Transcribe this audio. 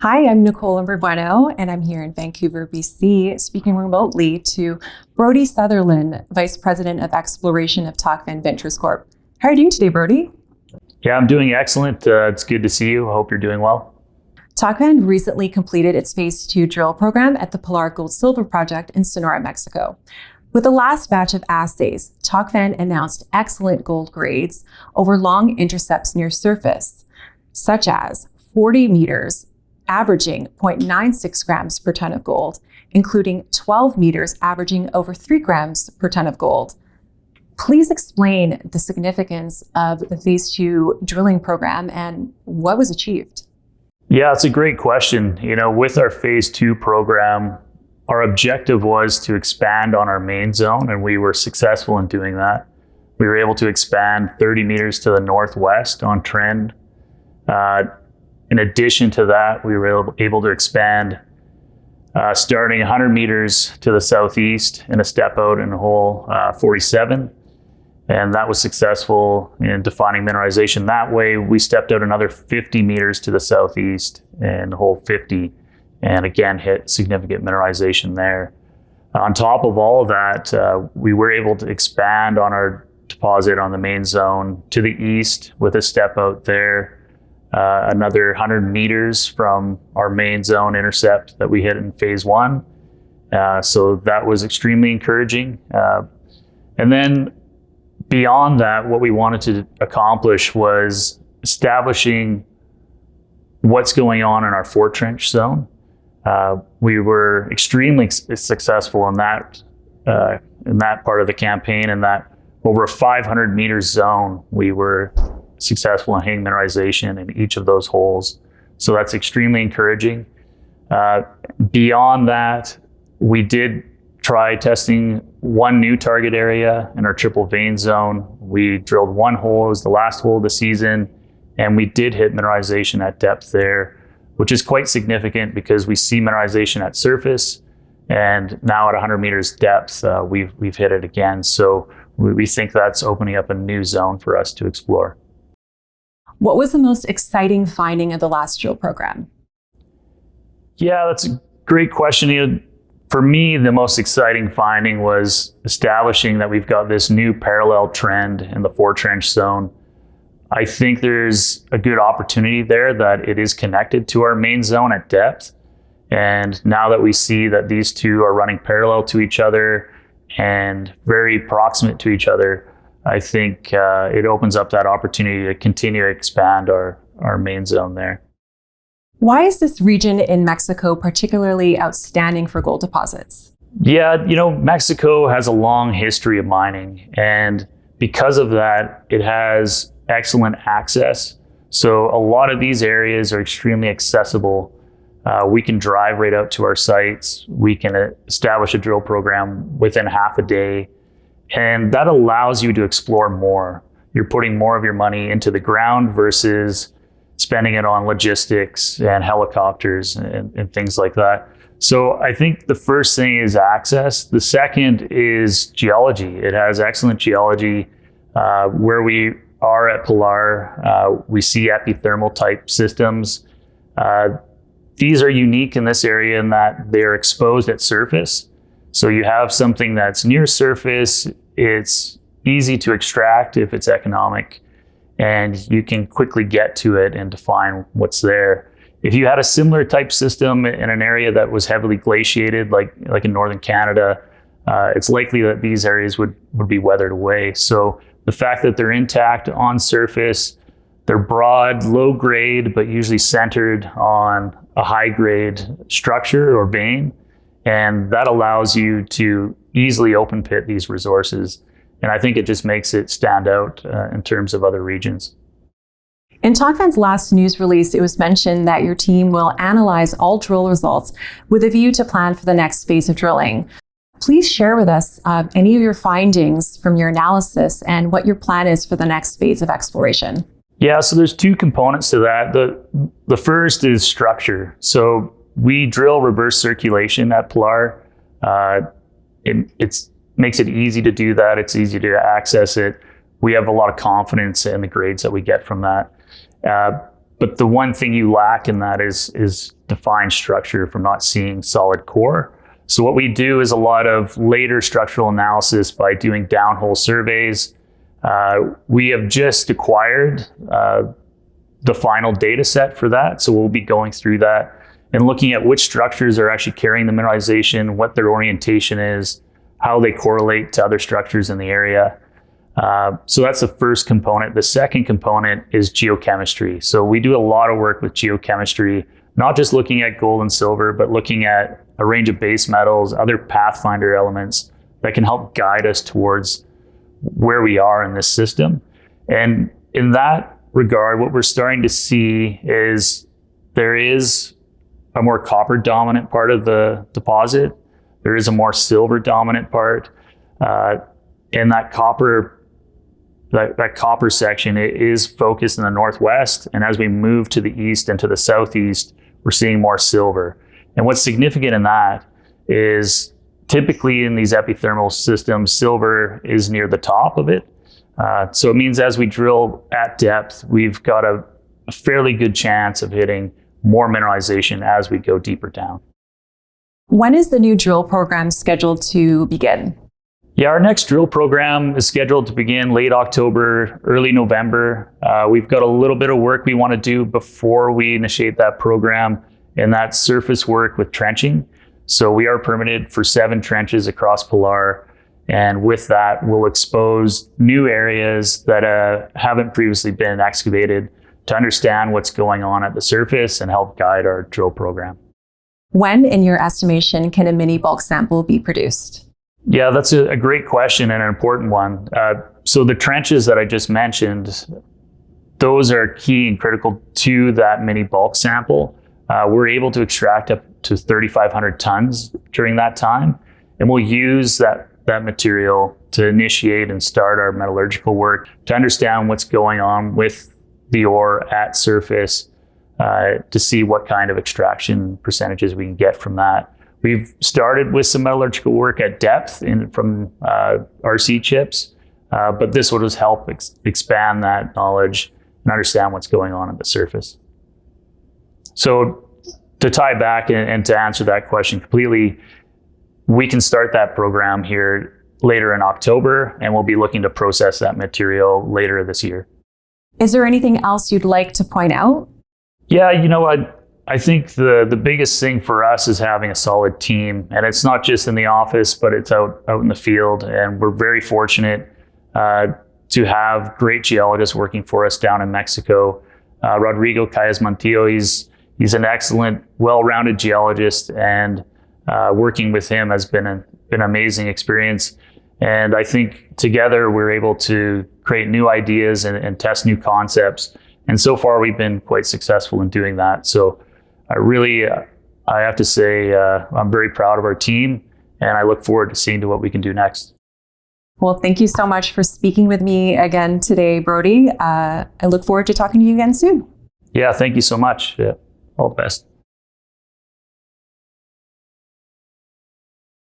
Hi, I'm Nicole Imberbueno, and I'm here in Vancouver, BC, speaking remotely to Brodie Sutherland, Vice President of Exploration of Tocvan Ventures Corp. How are you doing today, Brodie? Yeah, I'm doing excellent. It's good to see you. I hope you're doing well. Tocvan recently completed its Phase 2 drill program at the Pilar Gold-Silver Project in Sonora, Mexico. With the last batch of assays, Tocvan announced excellent gold grades over long intercepts near surface, such as 40 meters, averaging 0.96 grams per ton of gold, including 12 meters averaging over 3 grams per ton of gold. Please explain the significance of the Phase 2 drilling program and what was achieved. Yeah, it's a great question. With our Phase 2 program, our objective was to expand on our main zone, and we were successful in doing that. We were able to expand 30 meters to the northwest on trend. In addition to that, we were able to expand starting 100 meters to the southeast in a step out in hole 47. And that was successful in defining mineralization. That way, we stepped out another 50 meters to the southeast in hole 50, and again hit significant mineralization there. On top of all of that, we were able to expand on our deposit on the main zone to the east with a step out there. Another 100 meters from our main zone intercept that we hit in Phase 1. So that was extremely encouraging. And then beyond that, what we wanted to accomplish was establishing what's going on in our Fort Trench zone. We were extremely successful in that part of the campaign. In that over a 500 meter zone, we were successful in hitting mineralization in each of those holes. So that's extremely encouraging. Beyond that, we did try testing one new target area in our triple vein zone. We drilled one hole, it was the last hole of the season, and we did hit mineralization at depth there, which is quite significant because we see mineralization at surface, and now at 100 meters depth, we've hit it again. So we think that's opening up a new zone for us to explore. What was the most exciting finding of the last drill program? Yeah, that's a great question. For me, the most exciting finding was establishing that we've got this new parallel trend in the Fort Trench zone. I think there's a good opportunity there that it is connected to our main zone at depth. And now that we see that these two are running parallel to each other and very proximate to each other, I think it opens up that opportunity to continue to expand our main zone there. Why is this region in Mexico particularly outstanding for gold deposits? Yeah, Mexico has a long history of mining, and because of that, it has excellent access. So a lot of these areas are extremely accessible. We can drive right out to our sites. We can establish a drill program within half a day. And that allows you to explore more. You're putting more of your money into the ground versus spending it on logistics and helicopters and things like that. So I think the first thing is access. The second is geology. It has excellent geology. Where we are at Pilar, we see epithermal type systems. These are unique in this area in that they're exposed at surface. So you have something that's near surface, it's easy to extract if it's economic, and you can quickly get to it and define what's there. If you had a similar type system in an area that was heavily glaciated, like in northern Canada, it's likely that these areas would be weathered away. So the fact that they're intact on surface, they're broad, low grade, but usually centered on a high grade structure or vein. And that allows you to easily open pit these resources. And I think it just makes it stand out in terms of other regions. In Tocvan's last news release, it was mentioned that your team will analyze all drill results with a view to plan for the next phase of drilling. Please share with us any of your findings from your analysis and what your plan is for the next phase of exploration. Yeah, so there's two components to that. The first is structure. So we drill reverse circulation at Pilar. It makes it easy to do that. It's easy to access it. We have a lot of confidence in the grades that we get from that. But the one thing you lack in that is defined structure from not seeing solid core. So what we do is a lot of later structural analysis by doing downhole surveys. We have just acquired the final data set for that. So we'll be going through that and looking at which structures are actually carrying the mineralization, what their orientation is, how they correlate to other structures in the area. So that's the first component. The second component is geochemistry. So we do a lot of work with geochemistry, not just looking at gold and silver, but looking at a range of base metals, other pathfinder elements that can help guide us towards where we are in this system. And in that regard, what we're starting to see is there is a more copper dominant part of the deposit. There is a more silver dominant part. And that copper section is focused in the northwest. And as we move to the east and to the southeast, we're seeing more silver. And what's significant in that is typically in these epithermal systems, silver is near the top of it. So it means as we drill at depth, we've got a fairly good chance of hitting more mineralization as we go deeper down. When is the new drill program scheduled to begin? Yeah, our next drill program is scheduled to begin late October, early November. We've got a little bit of work we want to do before we initiate that program, and that's surface work with trenching. So we are permitted for 7 trenches across Pilar, and with that, we'll expose new areas that haven't previously been excavated to understand what's going on at the surface and help guide our drill program. When, in your estimation, can a mini bulk sample be produced? Yeah, that's a great question and an important one. So the trenches that I just mentioned, those are key and critical to that mini bulk sample. We're able to extract up to 3,500 tons during that time, and we'll use that material to initiate and start our metallurgical work to understand what's going on with the ore at surface, to see what kind of extraction percentages we can get from that. We've started with some metallurgical work at depth from RC chips, but this will just help expand that knowledge and understand what's going on at the surface. So to tie back and to answer that question completely, we can start that program here later in October, and we'll be looking to process that material later this year. Is there anything else you'd like to point out? Yeah, I think the biggest thing for us is having a solid team, and it's not just in the office, but it's out in the field. And we're very fortunate to have great geologists working for us down in Mexico. Rodrigo Calles Montillo, he's an excellent, well-rounded geologist, and working with him has been an amazing experience. And I think together we're able to create new ideas and test new concepts. And so far we've been quite successful in doing that. So I have to say, I'm very proud of our team, and I look forward to seeing what we can do next. Well, thank you so much for speaking with me again today, Brodie. I look forward to talking to you again soon. Yeah, thank you so much. Yeah, all the best.